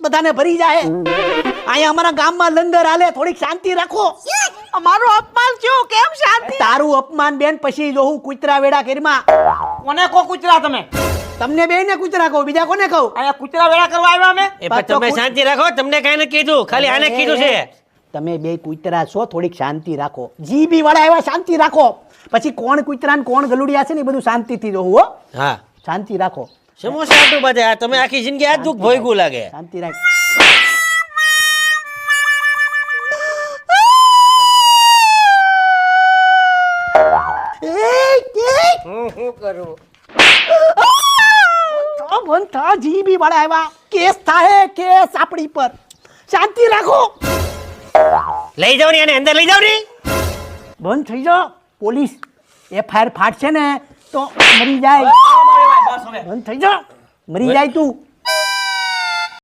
બધાને ભરી જાય અહીંયા અમારા ગામમાં લંગર હાલે થોડીક શાંતિ રાખો અમારું અપમાન થયું કેમ શાંતિ તારું અપમાન બેન પછી જોઉં કૂતરા વેડા કરીમાં કોને કો કૂતરા તમે તમને બે ને કૂતરા કહું બીજા કોને કહું અહીંયા કૂતરા વેળા કરવા આવ્યા અમે એ પણ તમે શાંતિ રાખો તમને કાંઈ નથી કીધું ખાલી આને કીધું છે તમે બે કૂતરા છો થોડીક શાંતિ રાખો જીબી વાળા એવા શાંતિ રાખો પછી કોણ કૂતરા ને કોણ ગલુડિયા છે ને એ બધું શાંતિથી જોવું હો હા શાંતિ રાખો સમોસા આટલું બધે આ તમે આખી જિંદગી આ દુઃખ ભોગવું લાગે શાંતિ રાખ હું કરું બંધ થા જીબી વાળા આવ્યા કેસ થાય કેસ આપણી પર શાંતિ રાખો લઈ જાવ ને એને અંદર લઈ જાવ ને બંધ થઈ જાઓ પોલીસ એફઆઈઆર ફાટશે ને તો મરી જાય બંધ થઈ જા મરી જાય તું